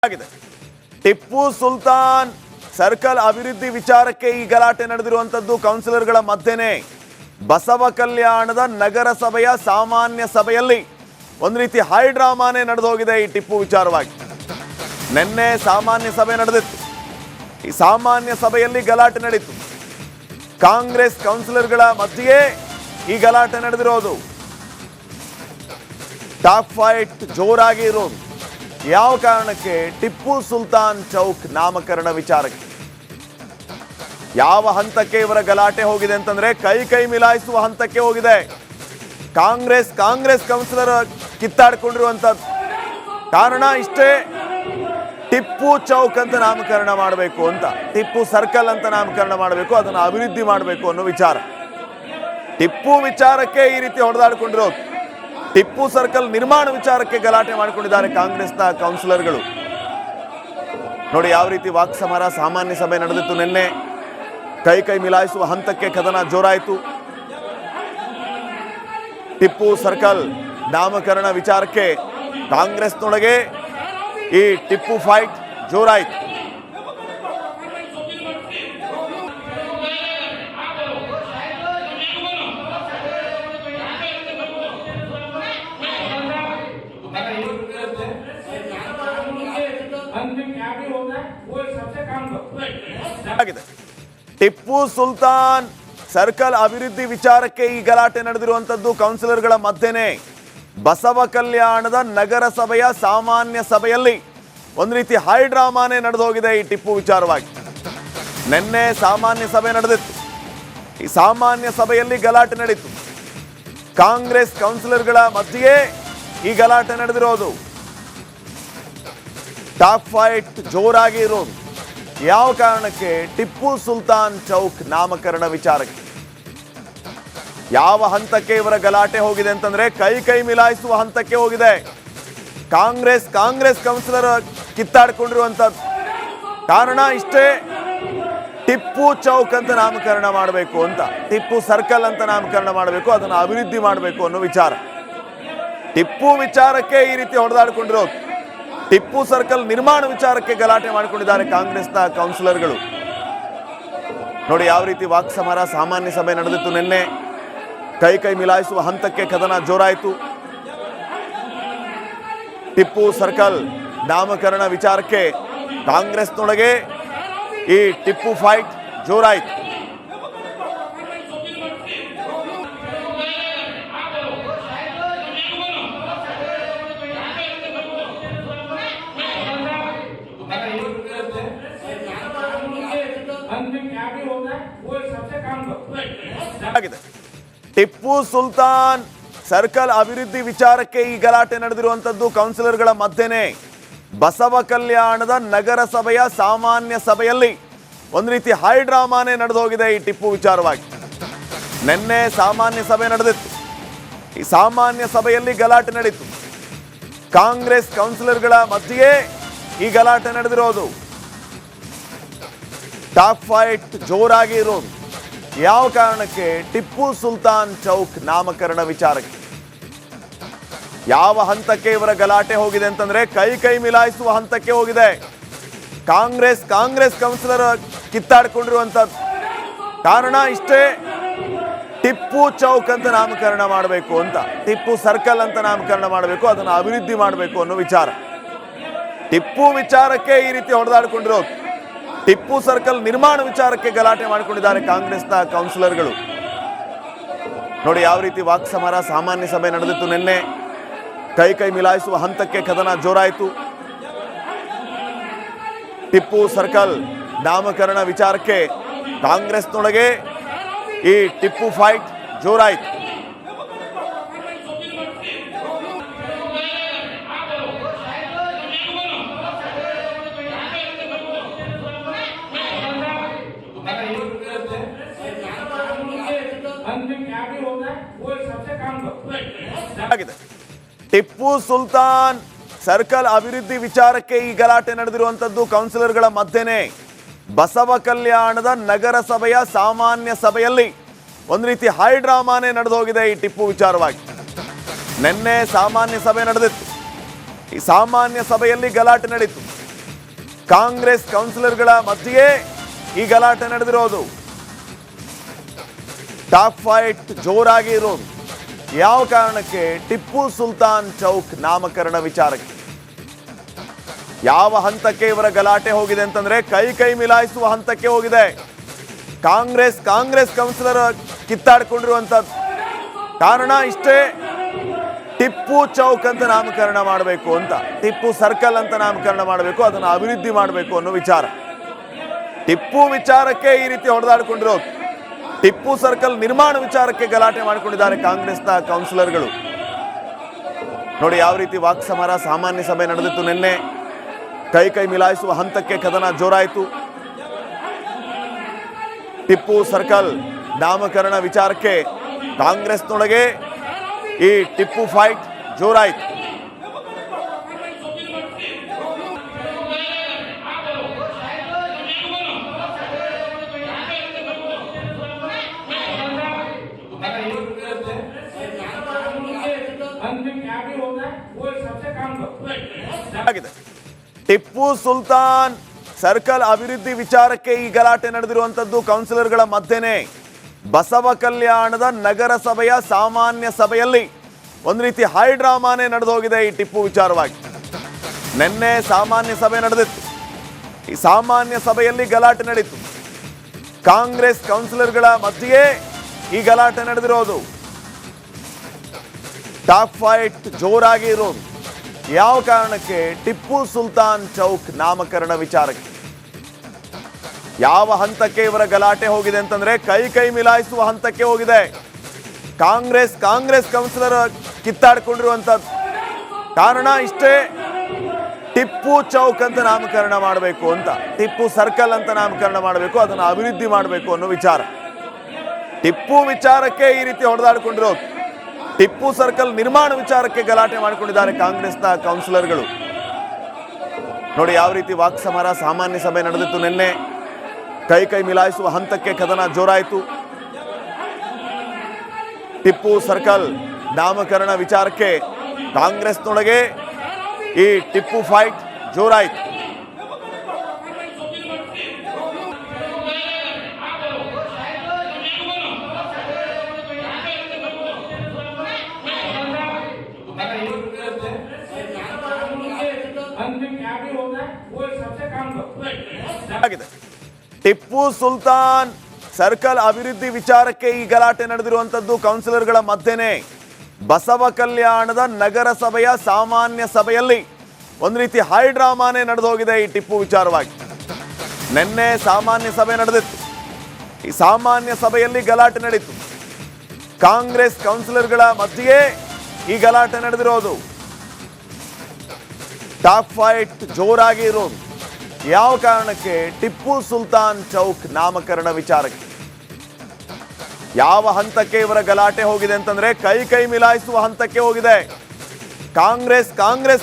ಆಗಿದೆ. ಟಿಪ್ಪು ಸುಲ್ತಾನ್ ಸರ್ಕಲ್ ಅಭಿವೃದ್ಧಿ ವಿಚಾರಕ್ಕೆ ಈ ಗಲಾಟೆ ನಡೆದಿರುವಂತದ್ದು ಕೌನ್ಸಿಲರ್ಗಳ ಮಧ್ಯೆನೇ. ಬಸವ ಕಲ್ಯಾಣದ ನಗರಸಭೆಯ ಸಾಮಾನ್ಯ ಸಭೆಯಲ್ಲಿ ಒಂದು ರೀತಿ ಹೈ ಡ್ರಾಮಾನೇ ನಡೆದು ಹೋಗಿದೆ ಈ ಟಿಪ್ಪು ವಿಚಾರವಾಗಿ. ನಿನ್ನೆ ಸಾಮಾನ್ಯ ಸಭೆ ನಡೆದಿತ್ತು. ಈ ಸಾಮಾನ್ಯ ಸಭೆಯಲ್ಲಿ ಗಲಾಟೆ ನಡೀತು. ಕಾಂಗ್ರೆಸ್ ಕೌನ್ಸಿಲರ್ಗಳ ಮಧ್ಯೆಯೇ ಈ ಗಲಾಟೆ ನಡೆದಿರೋದು. ಟಾಪ್ ಫೈಟ್ ಜೋರಾಗಿ ಇರೋದು ಯಾವ ಕಾರಣಕ್ಕೆ? ಟಿಪ್ಪು ಸುಲ್ತಾನ್ ಚೌಕ್ ನಾಮಕರಣ ವಿಚಾರಕ್ಕೆ. ಯಾವ ಹಂತಕ್ಕೆ ಇವರ ಗಲಾಟೆ ಹೋಗಿದೆ ಅಂತಂದ್ರೆ ಕೈ ಮಿಲಾಯಿಸುವ ಹಂತಕ್ಕೆ ಹೋಗಿದೆ. ಕಾಂಗ್ರೆಸ್ ಕೌನ್ಸಿಲರ್ ಕಿತ್ತಾಡ್ಕೊಂಡಿರುವಂಥದ್ದು ಕಾರಣ ಇಷ್ಟೇ. ಟಿಪ್ಪು ಚೌಕ್ ಅಂತ ನಾಮಕರಣ ಮಾಡಬೇಕು ಅಂತ, ಟಿಪ್ಪು ಸರ್ಕಲ್ ಅಂತ ನಾಮಕರಣ ಮಾಡಬೇಕು, ಅದನ್ನು ಅಭಿವೃದ್ಧಿ ಮಾಡಬೇಕು ಅನ್ನೋ ವಿಚಾರ. ಟಿಪ್ಪು ವಿಚಾರಕ್ಕೆ ಈ ರೀತಿ ಹೊಡೆದಾಡಿಕೊಂಡಿರೋದು. ಟಿಪ್ಪು ಸರ್ಕಲ್ ನಿರ್ಮಾಣ ವಿಚಾರಕ್ಕೆ ಗಲಾಟೆ ಮಾಡಿಕೊಂಡಿದ್ದಾರೆ ಕಾಂಗ್ರೆಸ್ನ ಕೌನ್ಸಿಲರ್ಗಳು. ನೋಡಿ ಯಾವ ರೀತಿ ವಾಕ್ಸಮರ ಸಾಮಾನ್ಯ ಸಭೆ ನಡೆದಿತ್ತು ನಿನ್ನೆ. ಕೈ ಮಿಲಾಯಿಸುವ ಹಂತಕ್ಕೆ ಕದನ ಜೋರಾಯಿತು. ಟಿಪ್ಪು ಸರ್ಕಲ್ ನಾಮಕರಣ ವಿಚಾರಕ್ಕೆ ಕಾಂಗ್ರೆಸ್ನೊಳಗೆ ಈ ಟಿಪ್ಪು ಫೈಟ್ ಜೋರಾಯಿತು. ಟಿಪ್ಪು ಸುಲ್ತಾನ್ ಸರ್ಕಲ್ ಅಭಿವೃದ್ಧಿ ವಿಚಾರಕ್ಕೆ ಈ ಗಲಾಟೆ ನಡೆದಿರುವಂತದ್ದು ಕೌನ್ಸಿಲರ್ಗಳ ಮಧ್ಯೆನೇ. ಬಸವ ಕಲ್ಯಾಣದ ನಗರಸಭೆಯ ಸಾಮಾನ್ಯ ಸಭೆಯಲ್ಲಿ ಒಂದು ರೀತಿ ಹೈ ಡ್ರಾಮಾನೇ ನಡೆದು ಹೋಗಿದೆ ಈ ಟಿಪ್ಪು ವಿಚಾರವಾಗಿ. ನಿನ್ನೆ ಸಾಮಾನ್ಯ ಸಭೆ ನಡೆದಿತ್ತು. ಈ ಸಾಮಾನ್ಯ ಸಭೆಯಲ್ಲಿ ಗಲಾಟೆ ನಡೀತು. ಕಾಂಗ್ರೆಸ್ ಕೌನ್ಸಿಲರ್ಗಳ ಮಧ್ಯೆಯೇ ಈ ಗಲಾಟೆ ನಡೆದಿರೋದು. ಟಾಪ್ ಫೈಟ್ ಜೋರಾಗಿ ಇರೋದು ಯಾವ ಕಾರಣಕ್ಕೆ? ಟಿಪ್ಪು ಸುಲ್ತಾನ್ ಚೌಕ್ ನಾಮಕರಣ ವಿಚಾರಕ್ಕೆ. ಯಾವ ಹಂತಕ್ಕೆ ಇವರ ಗಲಾಟೆ ಹೋಗಿದೆ ಅಂತಂದ್ರೆ ಕೈ ಮಿಲಾಯಿಸುವ ಹಂತಕ್ಕೆ ಹೋಗಿದೆ. ಕಾಂಗ್ರೆಸ್ ಕೌನ್ಸಿಲರ್ ಕಿತ್ತಾಡ್ಕೊಂಡಿರುವಂಥದ್ದು ಕಾರಣ ಇಷ್ಟೇ. ಟಿಪ್ಪು ಚೌಕ್ ಅಂತ ನಾಮಕರಣ ಮಾಡಬೇಕು ಅಂತ, ಟಿಪ್ಪು ಸರ್ಕಲ್ ಅಂತ ನಾಮಕರಣ ಮಾಡಬೇಕು, ಅದನ್ನು ಅಭಿವೃದ್ಧಿ ಮಾಡಬೇಕು ಅನ್ನೋ ವಿಚಾರ. ಟಿಪ್ಪು ವಿಚಾರಕ್ಕೆ ಈ ರೀತಿ ಹೊಡೆದಾಡಿಕೊಂಡಿರೋದು. ಟಿಪ್ಪು ಸರ್ಕಲ್ ನಿರ್ಮಾಣ ವಿಚಾರಕ್ಕೆ ಗಲಾಟೆ ಮಾಡಿಕೊಂಡಿದ್ದಾರೆ ಕಾಂಗ್ರೆಸ್ನ ಕೌನ್ಸಿಲರ್ಗಳು. ನೋಡಿ ಯಾವ ರೀತಿ ವಾಕ್ಸಮರ ಸಾಮಾನ್ಯ ಸಭೆ ನಡೆದಿತ್ತು ನಿನ್ನೆ. ಕೈ ಮಿಲಾಯಿಸುವ ಹಂತಕ್ಕೆ ಕದನ ಜೋರಾಯಿತು. ಟಿಪ್ಪು ಸರ್ಕಲ್ ನಾಮಕರಣ ವಿಚಾರಕ್ಕೆ ಕಾಂಗ್ರೆಸ್ನೊಳಗೆ ಈ ಟಿಪ್ಪು ಫೈಟ್ ಜೋರಾಯಿತು. ಟಿಪ್ಪು ಸುಲ್ತಾನ್ ಸರ್ಕಲ್ ಅಭಿವೃದ್ಧಿ ವಿಚಾರಕ್ಕೆ ಈ ಗಲಾಟೆ ನಡೆದಿರುವಂತದ್ದು ಕೌನ್ಸಿಲರ್ಗಳ ಮಧ್ಯೆನೇ. ಬಸವ ಕಲ್ಯಾಣದ ನಗರಸಭೆಯ ಸಾಮಾನ್ಯ ಸಭೆಯಲ್ಲಿ ಒಂದು ರೀತಿ ಹೈ ಡ್ರಾಮಾನೇ ನಡೆದು ಹೋಗಿದೆ ಈ ಟಿಪ್ಪು ವಿಚಾರವಾಗಿ. ನಿನ್ನೆ ಸಾಮಾನ್ಯ ಸಭೆ ನಡೆದಿತ್ತು. ಈ ಸಾಮಾನ್ಯ ಸಭೆಯಲ್ಲಿ ಗಲಾಟೆ ನಡೀತು. ಕಾಂಗ್ರೆಸ್ ಕೌನ್ಸಿಲರ್ಗಳ ಮಧ್ಯೆಯೇ ಈ ಗಲಾಟೆ ನಡೆದಿರೋದು. ಟಾಪ್ ಫೈಟ್ ಜೋರಾಗಿ ಇರೋದು ಯಾವ ಕಾರಣಕ್ಕೆ? ಟಿಪ್ಪು ಸುಲ್ತಾನ್ ಚೌಕ್ ನಾಮಕರಣ ವಿಚಾರಕ್ಕೆ. ಯಾವ ಹಂತಕ್ಕೆ ಇವರ ಗಲಾಟೆ ಹೋಗಿದೆ ಅಂತಂದ್ರೆ ಕೈ ಮಿಲಾಯಿಸುವ ಹಂತಕ್ಕೆ ಹೋಗಿದೆ. ಕಾಂಗ್ರೆಸ್ ಕೌನ್ಸಿಲರ್ ಕಿತ್ತಾಡ್ಕೊಂಡಿರುವಂಥದ್ದು ಕಾರಣ ಇಷ್ಟೇ. ಟಿಪ್ಪು ಚೌಕ್ ಅಂತ ನಾಮಕರಣ ಮಾಡಬೇಕು ಅಂತ, ಟಿಪ್ಪು ಸರ್ಕಲ್ ಅಂತ ನಾಮಕರಣ ಮಾಡಬೇಕು, ಅದನ್ನು ಅಭಿವೃದ್ಧಿ ಮಾಡಬೇಕು ಅನ್ನೋ ವಿಚಾರ. ಟಿಪ್ಪು ವಿಚಾರಕ್ಕೆ ಈ ರೀತಿ ಹೊಡೆದಾಡಿಕೊಂಡಿರೋದು. ಟಿಪ್ಪು ಸರ್ಕಲ್ ನಿರ್ಮಾಣ ವಿಚಾರಕ್ಕೆ ಗಲಾಟೆ ಮಾಡಿಕೊಂಡಿದ್ದಾರೆ ಕಾಂಗ್ರೆಸ್ನ ಕೌನ್ಸಿಲರ್ಗಳು. ನೋಡಿ ಯಾವ ರೀತಿ ವಾಕ್ಸಮರ ಸಾಮಾನ್ಯ ಸಭೆ ನಡೆದಿತ್ತು ನಿನ್ನೆ. ಕೈ ಮಿಲಾಯಿಸುವ ಹಂತಕ್ಕೆ ಕದನ ಜೋರಾಯಿತು. ಟಿಪ್ಪು ಸರ್ಕಲ್ ನಾಮಕರಣ ವಿಚಾರಕ್ಕೆ ಕಾಂಗ್ರೆಸ್ನೊಳಗೆ ಈ ಟಿಪ್ಪು ಫೈಟ್ ಜೋರಾಯಿತು. ಟಿಪ್ಪು ಸುಲ್ತಾನ್ ಸರ್ಕಲ್ ಅಭಿವೃದ್ಧಿ ವಿಚಾರಕ್ಕೆ ಈ ಗಲಾಟೆ ನಡೆದಿರುವಂತದ್ದು ಕೌನ್ಸಿಲರ್ಗಳ ಮಧ್ಯೆನೇ. ಬಸವ ಕಲ್ಯಾಣದ ನಗರಸಭೆಯ ಸಾಮಾನ್ಯ ಸಭೆಯಲ್ಲಿ ಒಂದು ರೀತಿ ಹೈ ಡ್ರಾಮಾನೇ ನಡೆದು ಹೋಗಿದೆ ಈ ಟಿಪ್ಪು ವಿಚಾರವಾಗಿ. ನಿನ್ನೆ ಸಾಮಾನ್ಯ ಸಭೆ ನಡೆದಿತ್ತು. ಈ ಸಾಮಾನ್ಯ ಸಭೆಯಲ್ಲಿ ಗಲಾಟೆ ನಡೀತು. ಕಾಂಗ್ರೆಸ್ ಕೌನ್ಸಿಲರ್ಗಳ ಮಧ್ಯೆ ಈ ಗಲಾಟೆ ನಡೆದಿರೋದು. ಟಾಪ್ ಫೈಟ್ ಜೋರಾಗಿ ಇರೋದು ಯಾವ ಕಾರಣಕ್ಕೆ? ಟಿಪ್ಪು ಸುಲ್ತಾನ್ ಚೌಕ್ ನಾಮಕರಣ ವಿಚಾರಕ್ಕೆ. ಯಾವ ಹಂತಕ್ಕೆ ಇವರ ಗಲಾಟೆ ಹೋಗಿದೆ ಅಂತಂದ್ರೆ ಕೈ ಮಿಲಾಯಿಸುವ ಹಂತಕ್ಕೆ ಹೋಗಿದೆ. ಕಾಂಗ್ರೆಸ್ ಕೌನ್ಸಿಲರ್ ಕಿತ್ತಾಡ್ಕೊಂಡಿರುವಂತದ್ದು. ಕಾರಣ ಇಷ್ಟೇ, ಟಿಪ್ಪು ಚೌಕ್ ಅಂತ ನಾಮಕರಣ ಮಾಡಬೇಕು ಅಂತ, ಟಿಪ್ಪು ಸರ್ಕಲ್ ಅಂತ ನಾಮಕರಣ ಮಾಡಬೇಕು, ಅದನ್ನು ಅಭಿವೃದ್ಧಿ ಮಾಡಬೇಕು ಅನ್ನೋ ವಿಚಾರ. ಟಿಪ್ಪು ವಿಚಾರಕ್ಕೆ ಈ ರೀತಿ ಹೊಡೆದಾಡಿಕೊಂಡಿರೋದು. ಟಿಪ್ಪು ಸರ್ಕಲ್ ನಿರ್ಮಾಣ ವಿಚಾರಕ್ಕೆ ಗಲಾಟೆ ಮಾಡಿಕೊಂಡಿದ್ದಾರೆ ಕಾಂಗ್ರೆಸ್ನ ಕೌನ್ಸಿಲರ್ಗಳು. ನೋಡಿ ಯಾವ ರೀತಿ ವಾಕ್ಸಮರ, ಸಾಮಾನ್ಯ ಸಭೆ ನಡೆದಿತ್ತು ನಿನ್ನೆ. ಕೈ ಮಿಲಾಯಿಸುವ ಹಂತಕ್ಕೆ ಕದನ ಜೋರಾಯಿತು. ಟಿಪ್ಪು ಸರ್ಕಲ್ ನಾಮಕರಣ ವಿಚಾರಕ್ಕೆ ಕಾಂಗ್ರೆಸ್ನೊಳಗೆ ಈ ಟಿಪ್ಪು ಫೈಟ್ ಜೋರಾಯಿತು. ಟಿಪ್ಪು ಸುಲ್ತಾನ್ ಸರ್ಕಲ್ ಅಭಿವೃದ್ಧಿ ವಿಚಾರಕ್ಕೆ ಈ ಗಲಾಟೆ ನಡೆದಿರುವಂತದ್ದು ಕೌನ್ಸಿಲರ್ಗಳ ಮಧ್ಯೆನೇ. ಬಸವ ಕಲ್ಯಾಣದ ನಗರಸಭೆಯ ಸಾಮಾನ್ಯ ಸಭೆಯಲ್ಲಿ ಒಂದು ರೀತಿ ಹೈ ಡ್ರಾಮಾನೇ ನಡೆದು ಹೋಗಿದೆ ಈ ಟಿಪ್ಪು ವಿಚಾರವಾಗಿ. ನಿನ್ನೆ ಸಾಮಾನ್ಯ ಸಭೆ ನಡೆದಿತ್ತು. ಈ ಸಾಮಾನ್ಯ ಸಭೆಯಲ್ಲಿ ಗಲಾಟೆ ನಡೀತು. ಕಾಂಗ್ರೆಸ್ ಕೌನ್ಸಿಲರ್ಗಳ ಮಧ್ಯೆ ಈ ಗಲಾಟೆ ನಡೆದಿರೋದು. ಟಾಪ್ ಫೈಟ್ ಜೋರಾಗಿ ಇರೋದು ಯಾವ ಕಾರಣಕ್ಕೆ? ಟಿಪ್ಪು ಸುಲ್ತಾನ್ ಚೌಕ್ ನಾಮಕರಣ ವಿಚಾರಕ್ಕೆ. ಯಾವ ಹಂತಕ್ಕೆ ಇವರ ಗಲಾಟೆ ಹೋಗಿದೆ ಅಂತಂದ್ರೆ ಕೈ ಮಿಲಾಯಿಸುವ ಹಂತಕ್ಕೆ ಹೋಗಿದೆ. ಕಾಂಗ್ರೆಸ್ ಕೌನ್ಸಿಲರ್ ಕಿತ್ತಾಡ್ಕೊಂಡಿರುವಂತದ್ದು. ಕಾರಣ ಇಷ್ಟೇ, ಟಿಪ್ಪು ಚೌಕ್ ಅಂತ ನಾಮಕರಣ ಮಾಡಬೇಕು ಅಂತ, ಟಿಪ್ಪು ಸರ್ಕಲ್ ಅಂತ ನಾಮಕರಣ ಮಾಡಬೇಕು, ಅದನ್ನು ಅಭಿವೃದ್ಧಿ ಮಾಡಬೇಕು ಅನ್ನೋ ವಿಚಾರ. ಟಿಪ್ಪು ವಿಚಾರಕ್ಕೆ ಈ ರೀತಿ ಹೊಡೆದಾಡಿಕೊಂಡಿರೋದು. ಟಿಪ್ಪು ಸರ್ಕಲ್ ನಿರ್ಮಾಣ ವಿಚಾರಕ್ಕೆ ಗಲಾಟೆ ಮಾಡಿಕೊಂಡಿದ್ದಾರೆ ಕಾಂಗ್ರೆಸ್ನ ಕೌನ್ಸಿಲರ್ಗಳು. ನೋಡಿ ಯಾವ ರೀತಿ ವಾಕ್ಸಮರ, ಸಾಮಾನ್ಯ ಸಭೆ ನಡೆದಿತ್ತು ನಿನ್ನೆ. ಕೈ ಮಿಲಾಯಿಸುವ ಹಂತಕ್ಕೆ ಕದನ ಜೋರಾಯಿತು. ಟಿಪ್ಪು ಸರ್ಕಲ್ ನಾಮಕರಣ ವಿಚಾರಕ್ಕೆ ಕಾಂಗ್ರೆಸ್ನೊಳಗೆ ಈ ಟಿಪ್ಪು ಫೈಟ್ ಜೋರಾಯಿತು. ಟಿಪ್ಪು ಸುಲ್ತಾನ್ ಸರ್ಕಲ್ ಅಭಿವೃದ್ಧಿ ವಿಚಾರಕ್ಕೆ ಈ ಗಲಾಟೆ ನಡೆದಿರುವಂತದ್ದು ಕೌನ್ಸಿಲರ್ಗಳ ಮಧ್ಯೆನೇ. ಬಸವ ಕಲ್ಯಾಣದ ನಗರಸಭೆಯ ಸಾಮಾನ್ಯ ಸಭೆಯಲ್ಲಿ ಒಂದು ರೀತಿ ಹೈ ಡ್ರಾಮಾನೇ ನಡೆದು ಹೋಗಿದೆ ಈ ಟಿಪ್ಪು ವಿಚಾರವಾಗಿ. ನಿನ್ನೆ ಸಾಮಾನ್ಯ ಸಭೆ ನಡೆದಿತ್ತು. ಈ ಸಾಮಾನ್ಯ ಸಭೆಯಲ್ಲಿ ಗಲಾಟೆ ನಡೀತು. ಕಾಂಗ್ರೆಸ್ ಕೌನ್ಸಿಲರ್ಗಳ ಮಧ್ಯೆ ಈ ಗಲಾಟೆ ನಡೆದಿರೋದು. ಟಾಪ್ ಫೈಟ್ ಜೋರಾಗಿ ಇರೋದು ಯಾವ ಕಾರಣಕ್ಕೆ? ಟಿಪ್ಪು ಸುಲ್ತಾನ್ ಚೌಕ್ ನಾಮಕರಣ ವಿಚಾರಕ್ಕೆ. ಯಾವ ಹಂತಕ್ಕೆ ಇವರ ಗಲಾಟೆ ಹೋಗಿದೆ ಅಂತಂದ್ರೆ ಕೈ ಮಿಲಾಯಿಸುವ ಹಂತಕ್ಕೆ ಹೋಗಿದೆ. ಕಾಂಗ್ರೆಸ್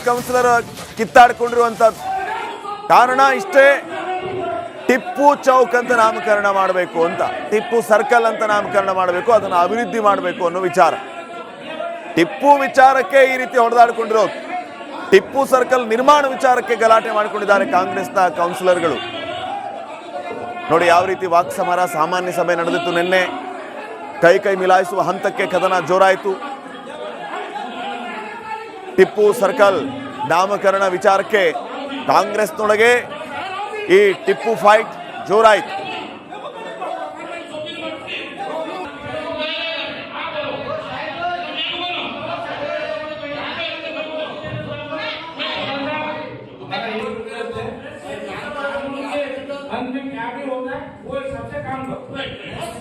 ಕೌನ್ಸಿಲರ್ ಕಿತ್ತಾಡ್ಕೊಂಡಿರುವಂತದ್ದು. ಕಾರಣ ಇಷ್ಟೇ, ಟಿಪ್ಪು ಚೌಕ್ ಅಂತ ನಾಮಕರಣ ಮಾಡಬೇಕು ಅಂತ, ಟಿಪ್ಪು ಸರ್ಕಲ್ ಅಂತ ನಾಮಕರಣ ಮಾಡಬೇಕು, ಅದನ್ನು ಅಭಿವೃದ್ಧಿ ಮಾಡಬೇಕು ಅನ್ನೋ ವಿಚಾರ. ಟಿಪ್ಪು ವಿಚಾರಕ್ಕೆ ಈ ರೀತಿ ಹೊಡೆದಾಡಿಕೊಂಡಿರೋದು. ಟಿಪ್ಪು ಸರ್ಕಲ್ ನಿರ್ಮಾಣ ವಿಚಾರಕ್ಕೆ ಗಲಾಟೆ ಮಾಡಿಕೊಂಡಿದ್ದಾರೆ ಕಾಂಗ್ರೆಸ್ನ ಕೌನ್ಸಿಲರ್ಗಳು. ನೋಡಿ ಯಾವ ರೀತಿ ವಾಕ್ಸಮರ, ಸಾಮಾನ್ಯ ಸಭೆ ನಡೆದಿತ್ತು ನಿನ್ನೆ. ಕೈ ಮಿಲಾಯಿಸುವ ಹಂತಕ್ಕೆ ಕದನ ಜೋರಾಯಿತು. ಟಿಪ್ಪು ಸರ್ಕಲ್ ನಾಮಕರಣ ವಿಚಾರಕ್ಕೆ ಕಾಂಗ್ರೆಸ್ನೊಳಗೆ ಈ ಟಿಪ್ಪು ಫೈಟ್ ಜೋರಾಯಿತು. अंत में क्या भी होगा वो सबसे काम करो।